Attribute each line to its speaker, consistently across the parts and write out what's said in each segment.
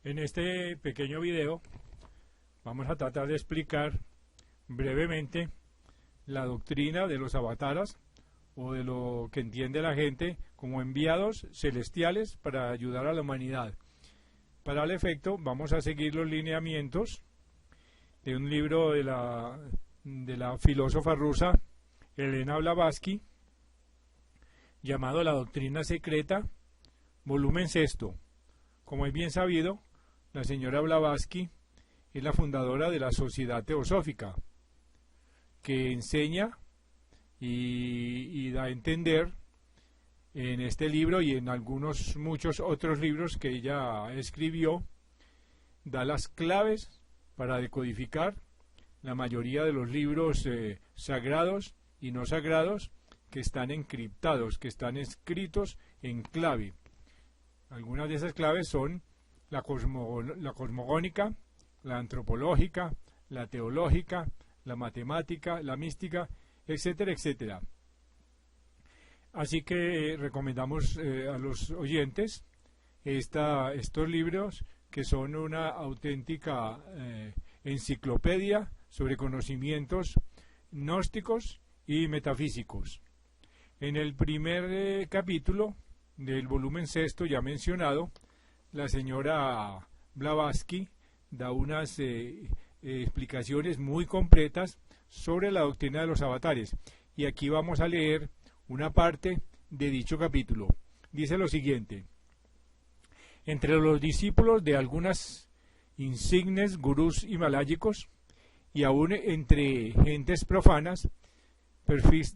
Speaker 1: En este pequeño video vamos a tratar de explicar brevemente la doctrina de los avataras, o de lo que entiende la gente como enviados celestiales para ayudar a la humanidad. Para el efecto vamos a seguir los lineamientos de un libro de la filósofa rusa Elena Blavatsky, llamado La Doctrina Secreta, volumen 6. Como es bien sabido, la señora Blavatsky es la fundadora de la Sociedad Teosófica, que enseña y da a entender en este libro y en muchos otros libros que ella escribió, da las claves para decodificar la mayoría de los libros sagrados y no sagrados que están encriptados, que están escritos en clave. Algunas de esas claves son la cosmogónica, la antropológica, la teológica, la matemática, la mística, etcétera, etcétera. Así que recomendamos a los oyentes estos libros, que son una auténtica enciclopedia sobre conocimientos gnósticos y metafísicos. En el primer capítulo del volumen 6 ya mencionado, la señora Blavatsky da unas explicaciones muy completas sobre la doctrina de los avatares, y aquí vamos a leer una parte de dicho capítulo. Dice lo siguiente: entre los discípulos de algunas insignes gurús himalayicos, y aún entre gentes profanas,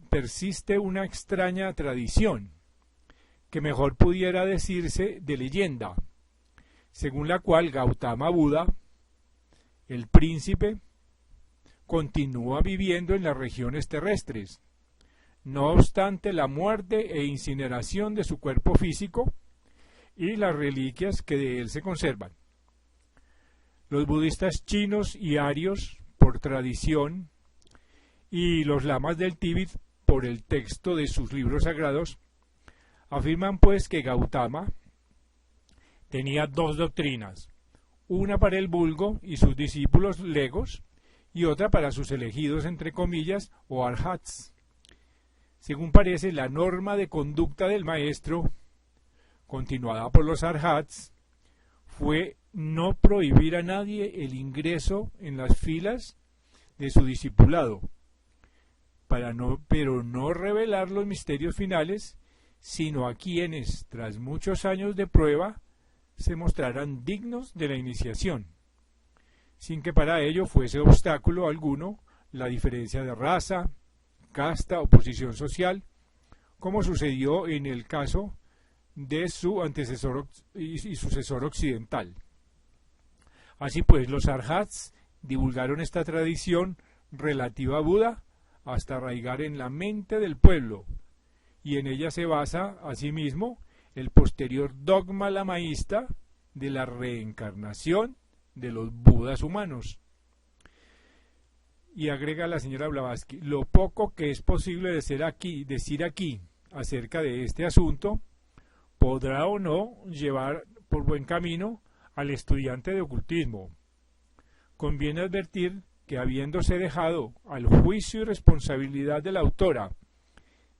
Speaker 1: persiste una extraña tradición, que mejor pudiera decirse de leyenda, según la cual Gautama Buda, el príncipe, continúa viviendo en las regiones terrestres, no obstante la muerte e incineración de su cuerpo físico y las reliquias que de él se conservan. Los budistas chinos y arios, por tradición, y los lamas del Tíbet, por el texto de sus libros sagrados, afirman pues que Gautama tenía dos doctrinas, una para el vulgo y sus discípulos legos, y otra para sus elegidos, entre comillas, o arhats. Según parece, la norma de conducta del maestro, continuada por los arhats, fue no prohibir a nadie el ingreso en las filas de su discipulado, pero no revelar los misterios finales, sino a quienes, tras muchos años de prueba, se mostraran dignos de la iniciación, sin que para ello fuese obstáculo alguno la diferencia de raza, casta o posición social, como sucedió en el caso de su antecesor y sucesor occidental. Así pues, los arhats divulgaron esta tradición relativa a Buda hasta arraigar en la mente del pueblo, y en ella se basa, asimismo, el posterior dogma lamaísta de la reencarnación de los Budas humanos. Y agrega la señora Blavatsky: lo poco que es posible decir aquí acerca de este asunto podrá o no llevar por buen camino al estudiante de ocultismo. Conviene advertir que, habiéndose dejado al juicio y responsabilidad de la autora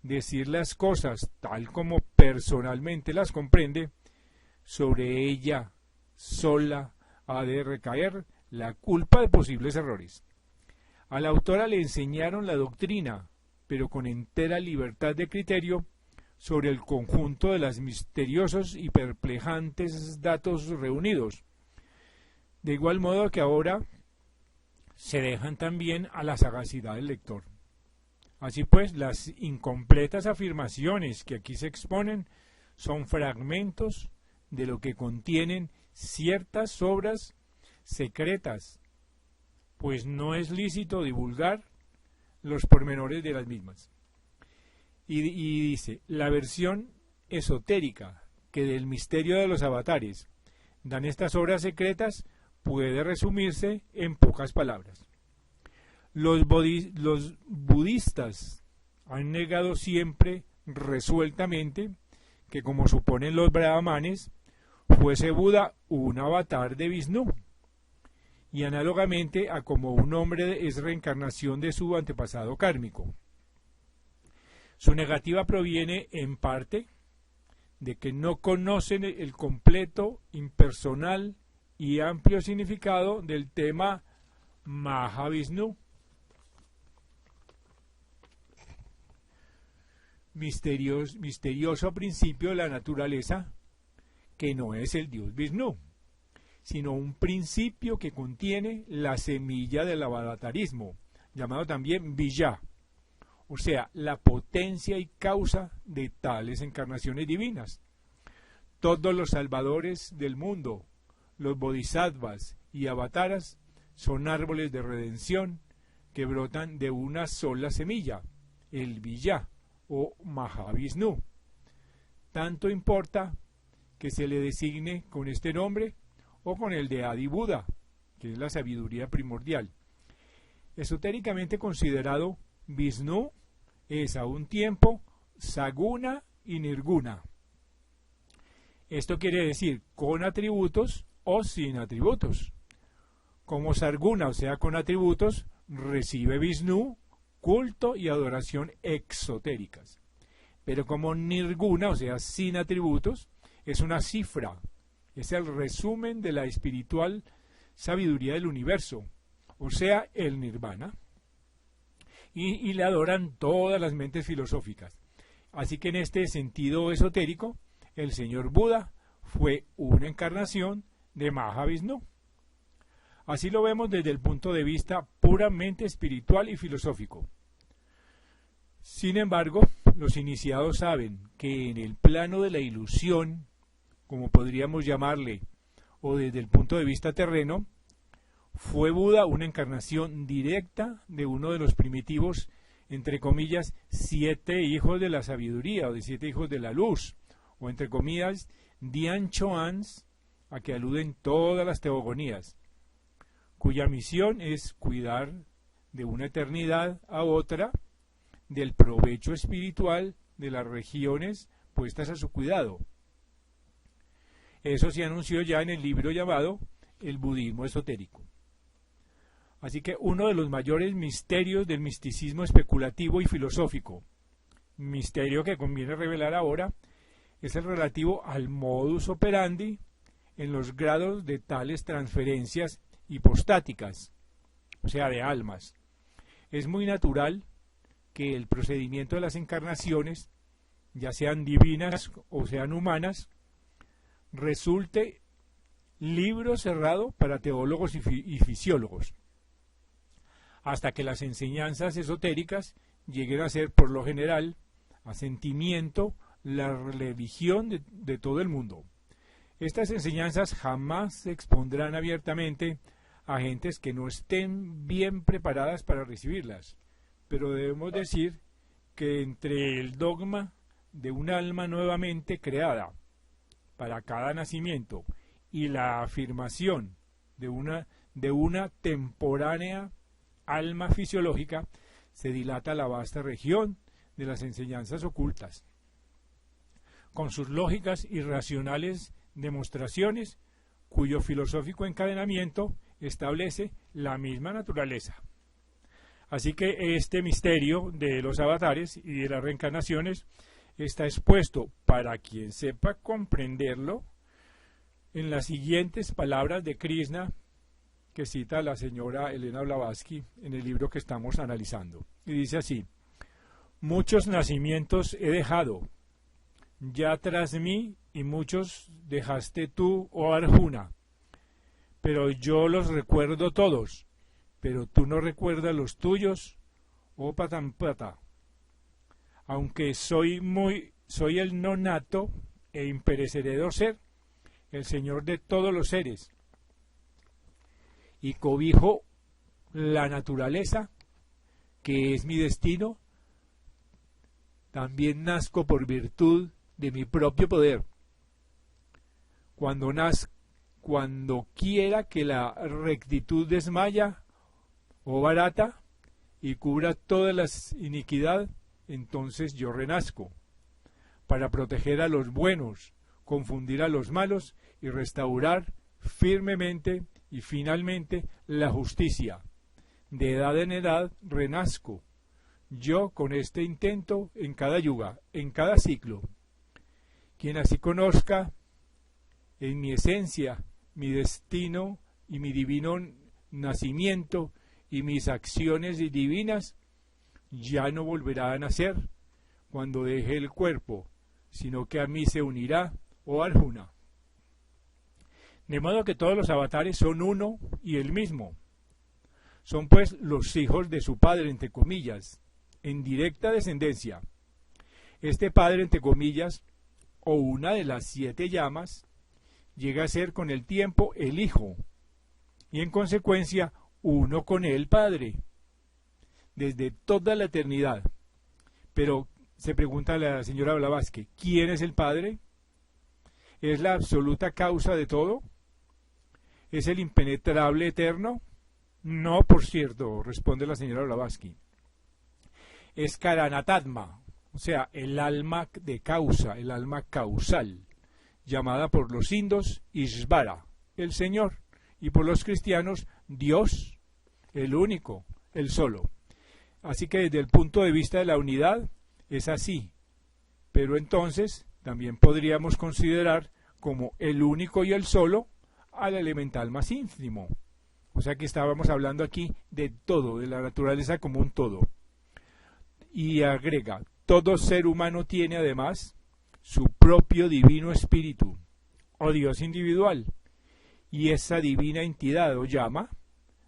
Speaker 1: decir las cosas tal como personalmente las comprende, sobre ella sola ha de recaer la culpa de posibles errores. A la autora le enseñaron la doctrina, pero con entera libertad de criterio sobre el conjunto de los misteriosos y perplejantes datos reunidos, de igual modo que ahora se dejan también a la sagacidad del lector. Así pues, las incompletas afirmaciones que aquí se exponen son fragmentos de lo que contienen ciertas obras secretas, pues no es lícito divulgar los pormenores de las mismas. Y dice: la versión esotérica que del misterio de los avatares dan estas obras secretas puede resumirse en pocas palabras. Los budistas han negado siempre resueltamente que, como suponen los brahmanes, fuese Buda un avatar de Vishnu, y análogamente a como un hombre es reencarnación de su antepasado kármico. Su negativa proviene en parte de que no conocen el completo, impersonal y amplio significado del tema Mahavishnu, misterioso principio de la naturaleza, que no es el dios Vishnu, sino un principio que contiene la semilla del avatarismo, llamado también Vijja, o sea, la potencia y causa de tales encarnaciones divinas. Todos los salvadores del mundo, los bodhisattvas y avataras, son árboles de redención que brotan de una sola semilla, el Vijja o Mahavishnu. Tanto importa que se le designe con este nombre o con el de Adi Buda, que es la sabiduría primordial. Esotéricamente considerado, Vishnu es a un tiempo Saguna y Nirguna. Esto quiere decir con atributos o sin atributos. Como Sarguna, o sea, con atributos, recibe Vishnu culto y adoración exotéricas. Pero como Nirguna, o sea, sin atributos, es una cifra, es el resumen de la espiritual sabiduría del universo, o sea, el Nirvana. Y le adoran todas las mentes filosóficas. Así que en este sentido esotérico, el señor Buda fue una encarnación de Mahavishnu. Así lo vemos desde el punto de vista puramente espiritual y filosófico. Sin embargo, los iniciados saben que en el plano de la ilusión, como podríamos llamarle, o desde el punto de vista terreno, fue Buda una encarnación directa de uno de los primitivos, entre comillas, 7 hijos de la sabiduría, o de 7 hijos de la luz, o entre comillas, Dian Choans, a que aluden todas las teogonías, cuya misión es cuidar de una eternidad a otra, del provecho espiritual de las regiones puestas a su cuidado. Eso se anunció ya en el libro llamado El Budismo Esotérico. Así que uno de los mayores misterios del misticismo especulativo y filosófico, misterio que conviene revelar ahora, es el relativo al modus operandi en los grados de tales transferencias hipostáticas, o sea, de almas. Es muy natural que el procedimiento de las encarnaciones, ya sean divinas o sean humanas, resulte libro cerrado para teólogos y fisiólogos, hasta que las enseñanzas esotéricas lleguen a ser, por lo general, a sentimiento, la religión de todo el mundo. Estas enseñanzas jamás se expondrán abiertamente a gentes que no estén bien preparadas para recibirlas, pero debemos decir que entre el dogma de un alma nuevamente creada para cada nacimiento y la afirmación de una temporánea alma fisiológica, se dilata la vasta región de las enseñanzas ocultas, con sus lógicas y racionales demostraciones, cuyo filosófico encadenamiento establece la misma naturaleza. Así que este misterio de los avatares y de las reencarnaciones está expuesto, para quien sepa comprenderlo, en las siguientes palabras de Krishna que cita la señora Elena Blavatsky en el libro que estamos analizando. Y dice así: muchos nacimientos he dejado ya tras mí, y muchos dejaste tú, oh Arjuna, pero yo los recuerdo todos, pero tú no recuerdas los tuyos, oh Patampata. Aunque soy el no nato e imperecedero ser, el Señor de todos los seres, y cobijo la naturaleza, que es mi destino, también nazco por virtud de mi propio poder. Cuando quiera que la rectitud desmaya, oh Bharata, y cubra toda la iniquidad, entonces yo renazco, para proteger a los buenos, confundir a los malos y restaurar firmemente y finalmente la justicia. De edad en edad renazco, yo con este intento en cada yuga, en cada ciclo. Quien así conozca en mi esencia, mi destino y mi divino nacimiento y mis acciones divinas, ya no volverá a nacer cuando deje el cuerpo, sino que a mí se unirá, oh Arjuna. De modo que todos los avatares son uno y el mismo. Son pues los hijos de su padre, entre comillas, en directa descendencia. Este padre, entre comillas, o una de las 7 llamas, llega a ser con el tiempo el hijo, y en consecuencia uno con el padre, desde toda la eternidad. Pero se pregunta la señora Blavatsky, ¿quién es el padre? ¿Es la absoluta causa de todo? ¿Es el impenetrable eterno? No, por cierto, responde la señora Blavatsky. Es Karanatatma, o sea, el alma de causa, el alma causal, llamada por los indios Ishvara, el Señor, y por los cristianos Dios, el único, el solo. Así que desde el punto de vista de la unidad es así, pero entonces también podríamos considerar como el único y el solo al elemental más ínfimo. O sea que estábamos hablando aquí de todo, de la naturaleza como un todo. Y agrega, todo ser humano tiene además su propio divino espíritu, o Dios individual, y esa divina entidad o llama,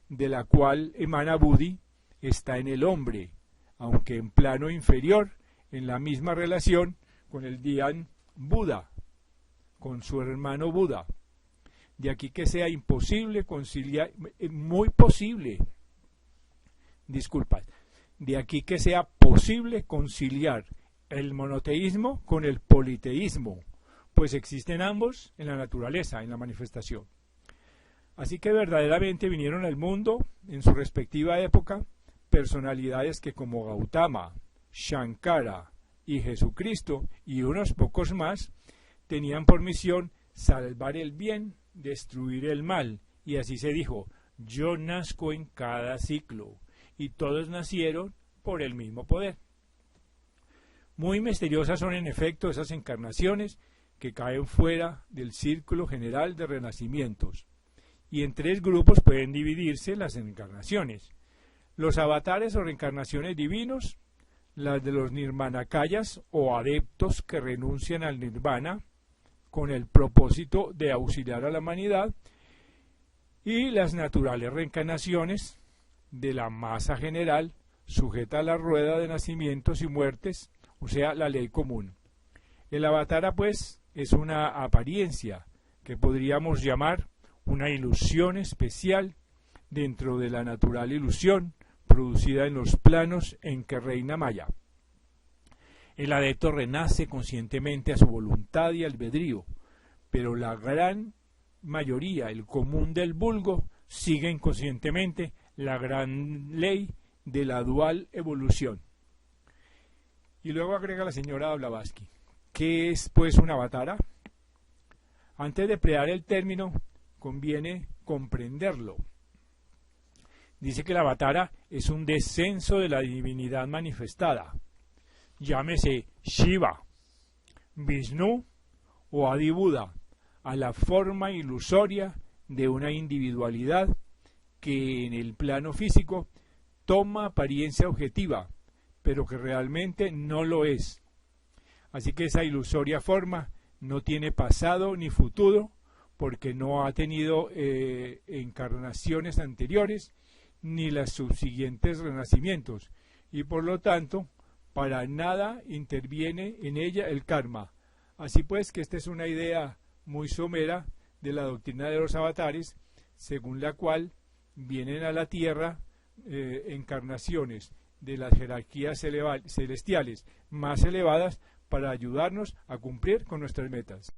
Speaker 1: de la cual emana Buddhi, está en el hombre, aunque en plano inferior, en la misma relación con el Dhyan Buda, con su hermano Buda. De aquí que sea imposible conciliar, muy posible, de aquí que sea posible conciliar el monoteísmo con el politeísmo, pues existen ambos en la naturaleza, en la manifestación. Así que verdaderamente vinieron al mundo, en su respectiva época, personalidades que como Gautama, Shankara y Jesucristo y unos pocos más, tenían por misión salvar el bien, destruir el mal, y así se dijo, yo nazco en cada ciclo, y todos nacieron por el mismo poder. Muy misteriosas son en efecto esas encarnaciones que caen fuera del círculo general de renacimientos, y en 3 grupos pueden dividirse las encarnaciones: los avatares o reencarnaciones divinos, las de los nirmanakayas o adeptos que renuncian al nirvana con el propósito de auxiliar a la humanidad, y las naturales reencarnaciones de la masa general sujeta a la rueda de nacimientos y muertes, o sea, la ley común. El avatara, pues, es una apariencia que podríamos llamar una ilusión especial dentro de la natural ilusión producida en los planos en que reina Maya. El adepto renace conscientemente a su voluntad y albedrío, pero la gran mayoría, el común del vulgo, sigue inconscientemente la gran ley de la dual evolución. Y luego agrega la señora Blavatsky, ¿qué es pues un avatara? Antes de emplear el término, conviene comprenderlo. Dice que el avatara es un descenso de la divinidad manifestada, llámese Shiva, Vishnu o Adi Buda, a la forma ilusoria de una individualidad que en el plano físico toma apariencia objetiva, pero que realmente no lo es. Así que esa ilusoria forma no tiene pasado ni futuro, porque no ha tenido encarnaciones anteriores ni los subsiguientes renacimientos, y por lo tanto para nada interviene en ella el karma. Así pues que esta es una idea muy somera de la doctrina de los avatares, según la cual vienen a la tierra encarnaciones de las jerarquías celestiales más elevadas para ayudarnos a cumplir con nuestras metas.